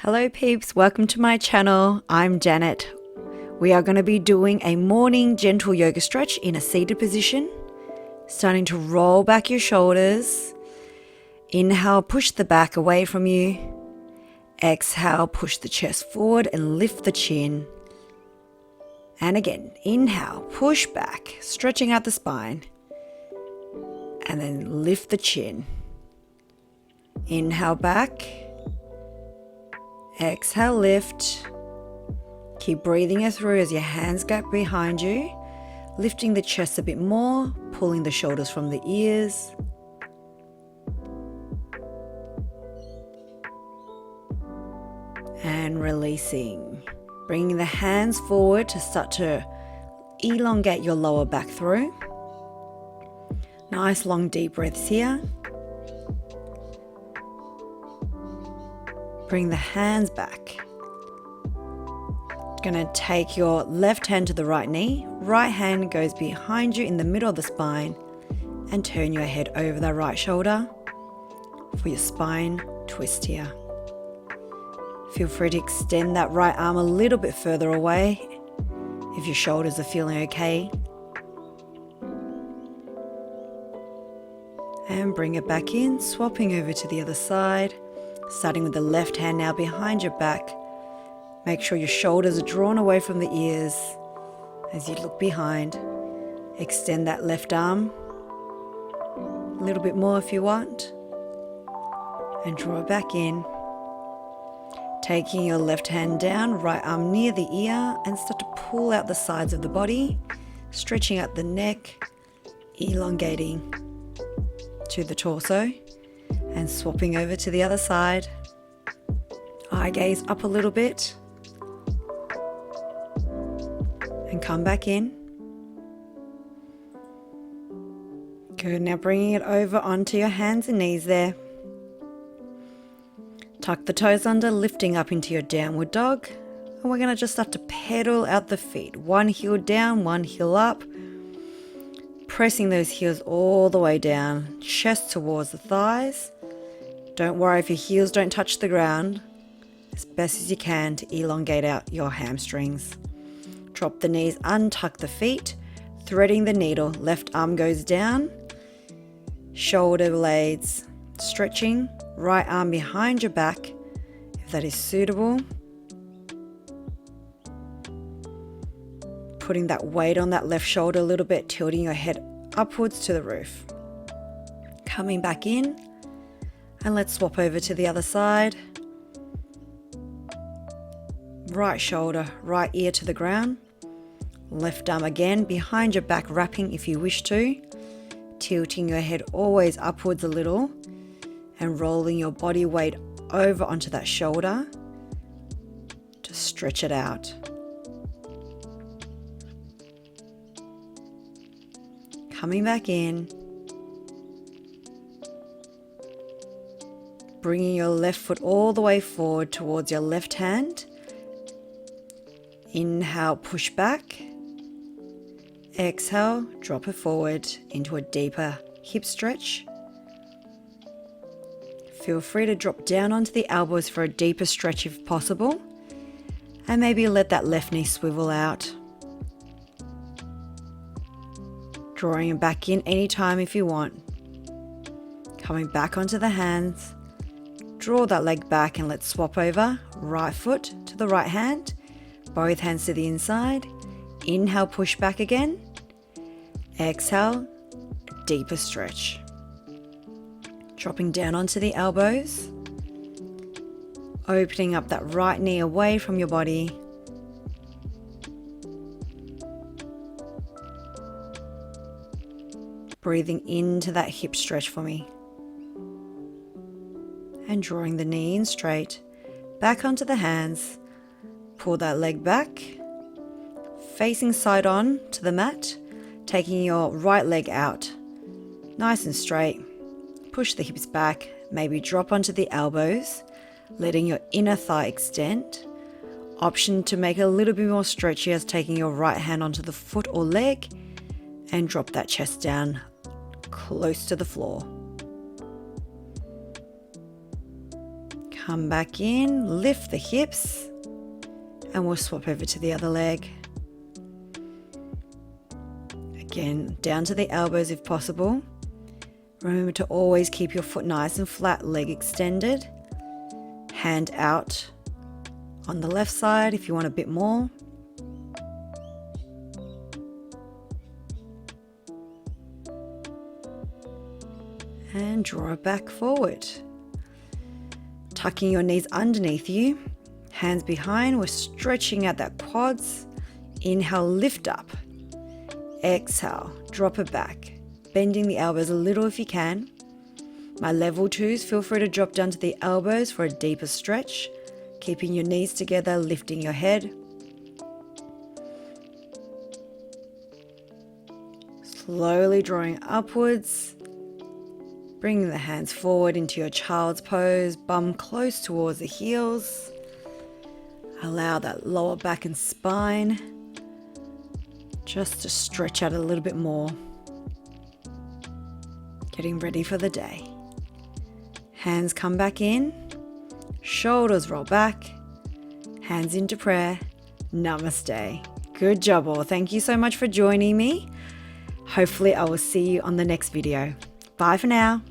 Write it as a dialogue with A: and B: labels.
A: Hello peeps, welcome to my channel. I'm Janet. We are going to be doing a morning gentle yoga stretch in a seated position. Starting to roll back your shoulders. Inhale, push the back away from you. Exhale, push the chest forward and lift the chin. And again, inhale, push back, stretching out the spine. And then lift the chin. Inhale back. Exhale, lift. Keep breathing it through as your hands go behind you, lifting the chest a bit more, pulling the shoulders from the ears. And releasing. Bringing the hands forward to start to elongate your lower back through. Nice long deep breaths here. Bring the hands back. Going to take your left hand to the right knee. Right hand goes behind you in the middle of the spine and turn your head over that right shoulder for your spine twist here. Feel free to extend that right arm a little bit further away if your shoulders are feeling okay. And bring it back in, swapping over to the other side. Starting with the left hand now behind your back. Make sure your shoulders are drawn away from the ears as you look behind. Extend that left arm a little bit more if you want. And draw it back in. Taking your left hand down, right arm near the ear, and start to pull out the sides of the body, stretching out the neck, elongating to the torso. And swapping over to the other side. Eye gaze up a little bit. And come back in. Good, now bringing it over onto your hands and knees there. Tuck the toes under, lifting up into your downward dog. And we're going to just start to pedal out the feet. One heel down, one heel up. Pressing those heels all the way down, chest towards the thighs. Don't worry if your heels don't touch the ground, as best as you can to elongate out your hamstrings. Drop the knees, untuck the feet, threading the needle, left arm goes down, shoulder blades stretching, right arm behind your back, if that is suitable. Putting that weight on that left shoulder a little bit, tilting your head upwards to the roof. Coming back in. And let's swap over to the other side. Right shoulder, right ear to the ground. Left arm again behind your back, wrapping if you wish to. Tilting your head always upwards a little and rolling your body weight over onto that shoulder to stretch it out. Coming back in. Bringing your left foot all the way forward towards your left hand. Inhale, push back. Exhale, drop it forward into a deeper hip stretch. Feel free to drop down onto the elbows for a deeper stretch if possible. And maybe let that left knee swivel out. Drawing it back in anytime if you want. Coming back onto the hands. Draw that leg back and let's swap over. Right foot to the right hand. Both hands to the inside. Inhale, push back again. Exhale, deeper stretch. Dropping down onto the elbows. Opening up that right knee away from your body. Breathing into that hip stretch for me. And drawing the knee in straight, back onto the hands, pull that leg back, facing side on to the mat, taking your right leg out, nice and straight, push the hips back, maybe drop onto the elbows, letting your inner thigh extend. Option to make it a little bit more stretchy as taking your right hand onto the foot or leg and drop that chest down close to the floor. Come back in, lift the hips, and we'll swap over to the other leg. Again, down to the elbows if possible. Remember to always keep your foot nice and flat, leg extended. Hand out on the left side if you want a bit more. And draw it back forward. Tucking your knees underneath you, hands behind, we're stretching out that quads. Inhale, lift up. Exhale, drop it back. Bending the elbows a little if you can. My level 2s, feel free to drop down to the elbows for a deeper stretch. Keeping your knees together, lifting your head. Slowly drawing upwards. Bringing the hands forward into your child's pose, bum close towards the heels. Allow that lower back and spine just to stretch out a little bit more. Getting ready for the day. Hands come back in, shoulders roll back, hands into prayer. Namaste. Good job all. Thank you so much for joining me. Hopefully I will see you on the next video. Bye for now.